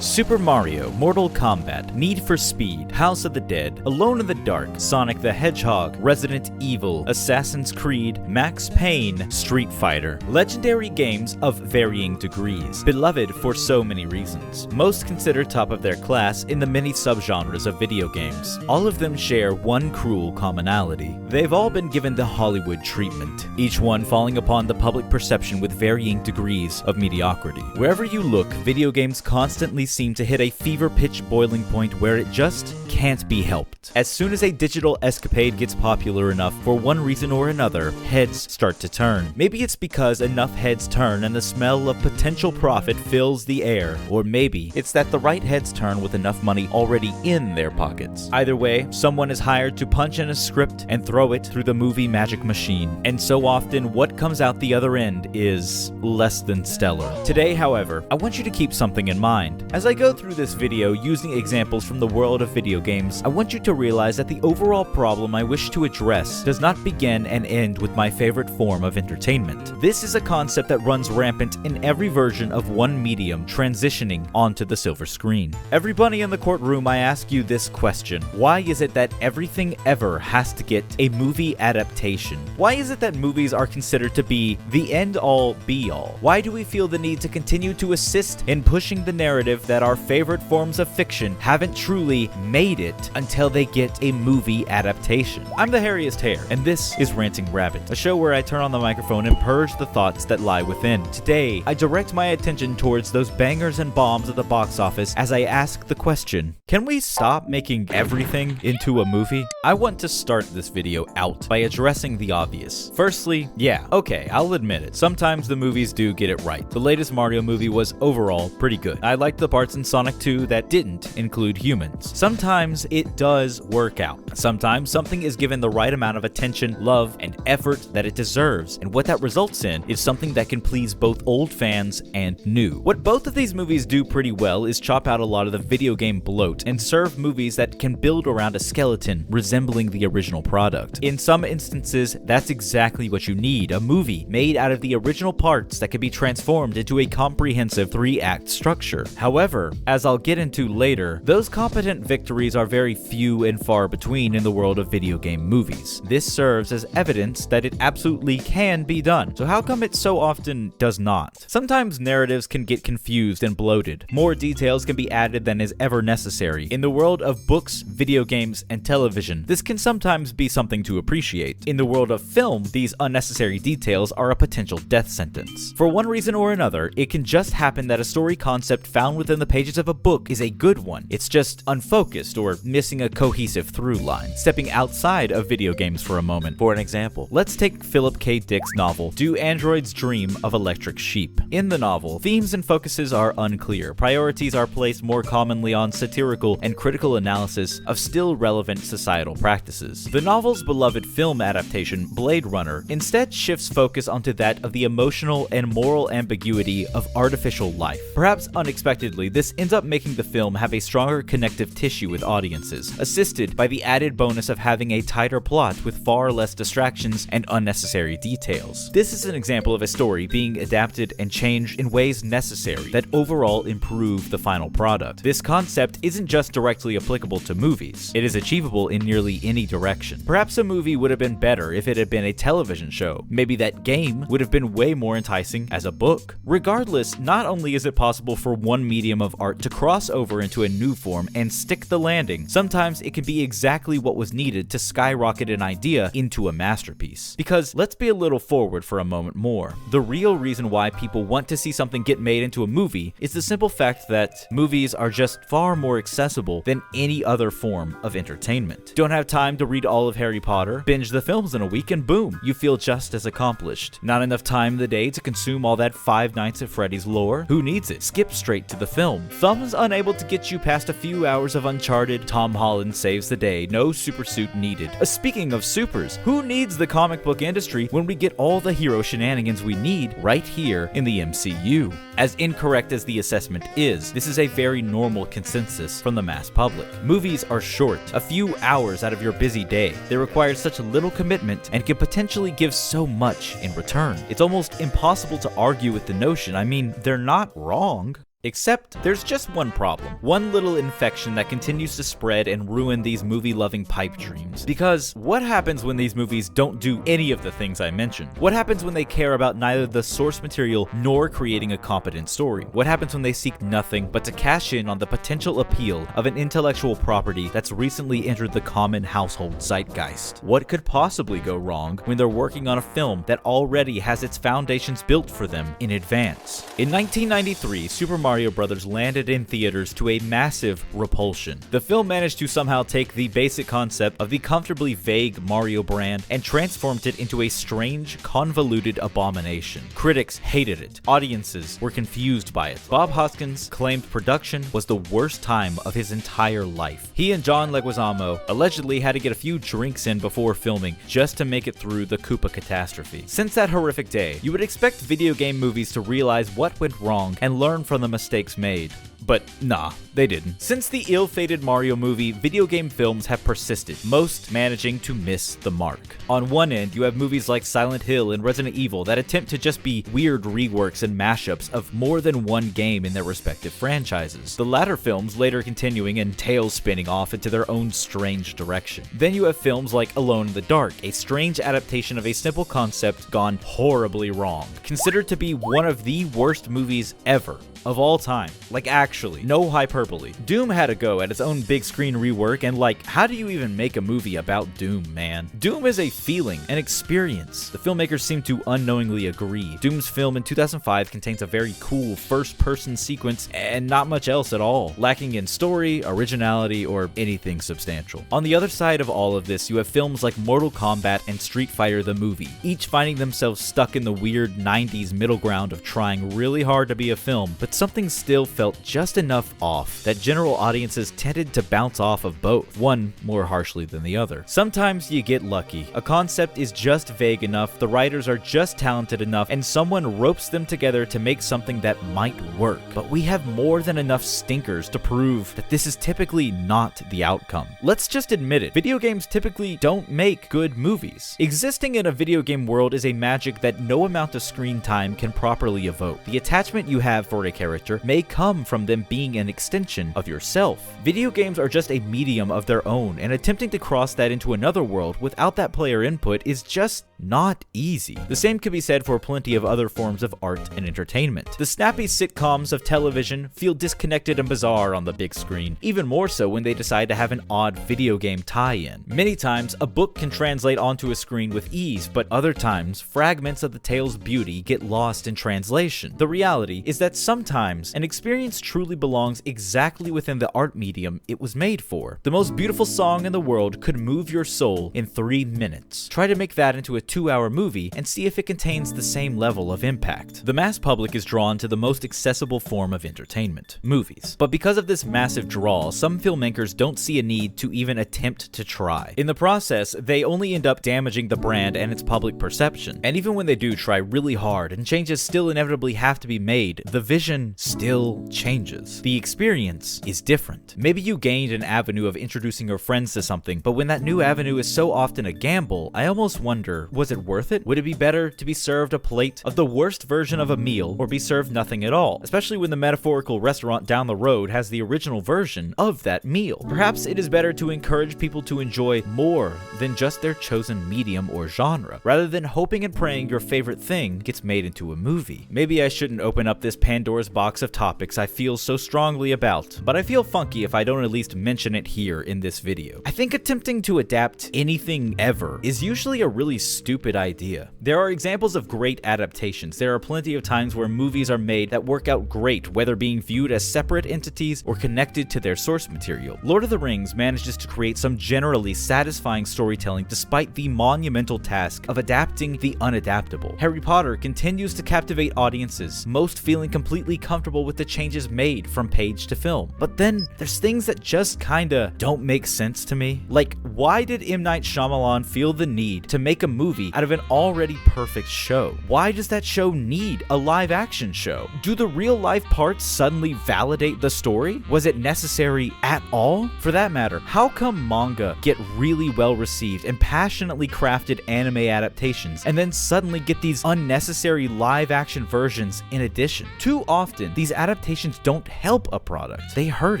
Super Mario, Mortal Kombat, Need for Speed, House of the Dead, Alone in the Dark, Sonic the Hedgehog, Resident Evil, Assassin's Creed, Max Payne, Street Fighter. Legendary games of varying degrees, beloved for so many reasons. Most considered top of their class in the many subgenres of video games. All of them share one cruel commonality. They've all been given the Hollywood treatment, each one falling upon the public perception with varying degrees of mediocrity. Wherever you look, video games constantly seem to hit a fever-pitch boiling point where it just can't be helped. As soon as a digital escapade gets popular enough, for one reason or another, heads start to turn. Maybe it's because enough heads turn and the smell of potential profit fills the air, or maybe it's that the right heads turn with enough money already in their pockets. Either way, someone is hired to punch in a script and throw it through the movie magic machine, and so often what comes out the other end is less than stellar. Today, however, I want you to keep something in mind. As I go through this video using examples from the world of video games, I want you to realize that the overall problem I wish to address does not begin and end with my favorite form of entertainment. This is a concept that runs rampant in every version of one medium transitioning onto the silver screen. Everybody in the courtroom, I ask you this question: why is it that everything ever has to get a movie adaptation? Why is it that movies are considered to be the end-all be-all? Why do we feel the need to continue to assist in pushing the narrative that our favorite forms of fiction haven't truly made it until they get a movie adaptation? I'm the hairiest hair, and this is Ranting Rabbit, a show where I turn on the microphone and purge the thoughts that lie within. Today, I direct my attention towards those bangers and bombs at the box office as I ask the question, can we stop making everything into a movie? I want to start this video out by addressing the obvious. Firstly, yeah, okay, I'll admit it. Sometimes the movies do get it right. The latest Mario movie was overall pretty good. I liked the parts in Sonic 2 that didn't include humans. Sometimes it does work out. Sometimes something is given the right amount of attention, love, and effort that it deserves, and what that results in is something that can please both old fans and new. What both of these movies do pretty well is chop out a lot of the video game bloat and serve movies that can build around a skeleton resembling the original product. In some instances, that's exactly what you need, a movie made out of the original parts that can be transformed into a comprehensive 3-act structure. However, as I'll get into later, those competent victories are very few and far between in the world of video game movies. This serves as evidence that it absolutely can be done. So how come it so often does not? Sometimes narratives can get confused and bloated. More details can be added than is ever necessary. In the world of books, video games, and television, this can sometimes be something to appreciate. In the world of film, these unnecessary details are a potential death sentence. For one reason or another, it can just happen that a story concept found within the pages of a book is a good one. It's just unfocused or missing a cohesive through line. Stepping outside of video games for a moment, for an example, let's take Philip K. Dick's novel, Do Androids Dream of Electric Sheep? In the novel, themes and focuses are unclear. Priorities are placed more commonly on satirical and critical analysis of still relevant societal practices. The novel's beloved film adaptation, Blade Runner, instead shifts focus onto that of the emotional and moral ambiguity of artificial life. Perhaps unexpectedly, this ends up making the film have a stronger connective tissue with audiences, assisted by the added bonus of having a tighter plot with far less distractions and unnecessary details. This is an example of a story being adapted and changed in ways necessary that overall improve the final product. This concept isn't just directly applicable to movies. It is achievable in nearly any direction. Perhaps a movie would have been better if it had been a television show. Maybe that game would have been way more enticing as a book. Regardless, not only is it possible for one medium of art to cross over into a new form and stick the landing, sometimes it can be exactly what was needed to skyrocket an idea into a masterpiece. Because let's be a little forward for a moment more. The real reason why people want to see something get made into a movie is the simple fact that movies are just far more accessible than any other form of entertainment. Don't have time to read all of Harry Potter? Binge the films in a week and boom, you feel just as accomplished. Not enough time in the day to consume all that Five Nights at Freddy's lore? Who needs it? Skip straight to the film. Thumbs unable to get you past a few hours of Uncharted? Tom Holland saves the day, no super suit needed. Speaking of supers, who needs the comic book industry when we get all the hero shenanigans we need right here in the MCU? As incorrect as the assessment is, this is a very normal consensus from the mass public. Movies are short, a few hours out of your busy day. They require such little commitment and can potentially give so much in return. It's almost impossible to argue with the notion. I mean, they're not wrong. Except, there's just one problem. One little infection that continues to spread and ruin these movie-loving pipe dreams. Because what happens when these movies don't do any of the things I mentioned? What happens when they care about neither the source material nor creating a competent story? What happens when they seek nothing but to cash in on the potential appeal of an intellectual property that's recently entered the common household zeitgeist? What could possibly go wrong when they're working on a film that already has its foundations built for them in advance? In 1993, Super Mario Bros. Landed in theaters to a massive repulsion. The film managed to somehow take the basic concept of the comfortably vague Mario brand and transformed it into a strange, convoluted abomination. Critics hated it. Audiences were confused by it. Bob Hoskins claimed production was the worst time of his entire life. He and John Leguizamo allegedly had to get a few drinks in before filming just to make it through the Koopa catastrophe. Since that horrific day, you would expect video game movies to realize what went wrong and learn from the mistakes made. But nah, they didn't. Since the ill-fated Mario movie, video game films have persisted, most managing to miss the mark. On one end, you have movies like Silent Hill and Resident Evil that attempt to just be weird reworks and mashups of more than one game in their respective franchises. The latter films later continuing and tales spinning off into their own strange direction. Then you have films like Alone in the Dark, a strange adaptation of a simple concept gone horribly wrong. Considered to be one of the worst movies ever. Of all time. Like, actually, no hyperbole. Doom had a go at its own big screen rework, and like, how do you even make a movie about Doom, man? Doom is a feeling, an experience. The filmmakers seem to unknowingly agree. Doom's film in 2005 contains a very cool first-person sequence and not much else at all, lacking in story, originality, or anything substantial. On the other side of all of this, you have films like Mortal Kombat and Street Fighter the movie, each finding themselves stuck in the weird 90s middle ground of trying really hard to be a film, but something still felt just enough off that general audiences tended to bounce off of both, one more harshly than the other. Sometimes you get lucky. A concept is just vague enough, the writers are just talented enough, and someone ropes them together to make something that might work. But we have more than enough stinkers to prove that this is typically not the outcome. Let's just admit it, video games typically don't make good movies. Existing in a video game world is a magic that no amount of screen time can properly evoke. The attachment you have for a character may come from them being an extension of yourself. Video games are just a medium of their own, and attempting to cross that into another world without that player input is just not easy. The same could be said for plenty of other forms of art and entertainment. The snappy sitcoms of television feel disconnected and bizarre on the big screen, even more so when they decide to have an odd video game tie-in. Many times, a book can translate onto a screen with ease, but other times, fragments of the tale's beauty get lost in translation. The reality is that sometimes an experience truly belongs exactly within the art medium it was made for. The most beautiful song in the world could move your soul in 3 minutes. Try to make that into a 2-hour movie and see if it contains the same level of impact. The mass public is drawn to the most accessible form of entertainment, movies. But because of this massive draw, some filmmakers don't see a need to even attempt to try. In the process, they only end up damaging the brand and its public perception. And even when they do try really hard and changes still inevitably have to be made, the vision still changes. The experience is different. Maybe you gained an avenue of introducing your friends to something, but when that new avenue is so often a gamble, I almost wonder, was it worth it? Would it be better to be served a plate of the worst version of a meal or be served nothing at all? Especially when the metaphorical restaurant down the road has the original version of that meal. Perhaps it is better to encourage people to enjoy more than just their chosen medium or genre, rather than hoping and praying your favorite thing gets made into a movie. Maybe I shouldn't open up this Pandora's box of topics I feel so strongly about, but I feel funky if I don't at least mention it here in this video. I think attempting to adapt anything ever is usually a really stupid idea. There are examples of great adaptations. There are plenty of times where movies are made that work out great, whether being viewed as separate entities or connected to their source material. Lord of the Rings manages to create some generally satisfying storytelling despite the monumental task of adapting the unadaptable. Harry Potter continues to captivate audiences, most feeling completely comfortable with the changes made from page to film. But then there's things that just kinda don't make sense to me. Like, why did M. Night Shyamalan feel the need to make a movie movie out of an already perfect show? Why does that show need a live action show? Do the real life parts suddenly validate the story? Was it necessary at all? For that matter, how come manga get really well received and passionately crafted anime adaptations and then suddenly get these unnecessary live action versions in addition? Too often, these adaptations don't help a product, they hurt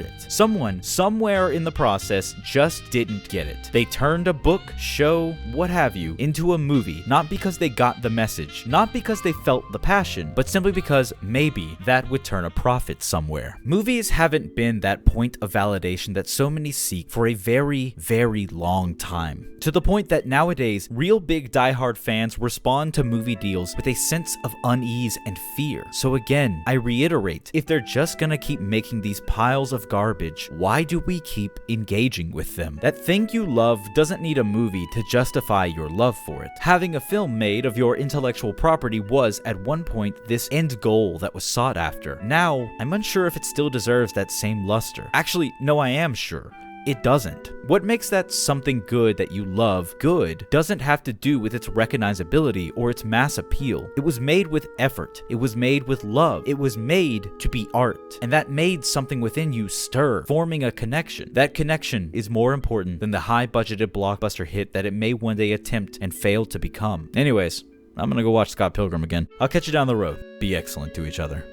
it. Someone, somewhere in the process, just didn't get it. They turned a book, show, what have you, into a movie, not because they got the message, not because they felt the passion, but simply because maybe that would turn a profit somewhere. Movies haven't been that point of validation that so many seek for a very, very long time. To the point that nowadays, real big diehard fans respond to movie deals with a sense of unease and fear. So again, I reiterate, if they're just gonna keep making these piles of garbage, why do we keep engaging with them? That thing you love doesn't need a movie to justify your love for it. Having a film made of your intellectual property was, at one point, this end goal that was sought after. Now, I'm unsure if it still deserves that same luster. Actually, no, I am sure. It doesn't. What makes that something good that you love good doesn't have to do with its recognizability or its mass appeal. It was made with effort. It was made with love. It was made to be art. And that made something within you stir, forming a connection. That connection is more important than the high-budgeted blockbuster hit that it may one day attempt and fail to become. Anyways, I'm gonna go watch Scott Pilgrim again. I'll catch you down the road. Be excellent to each other.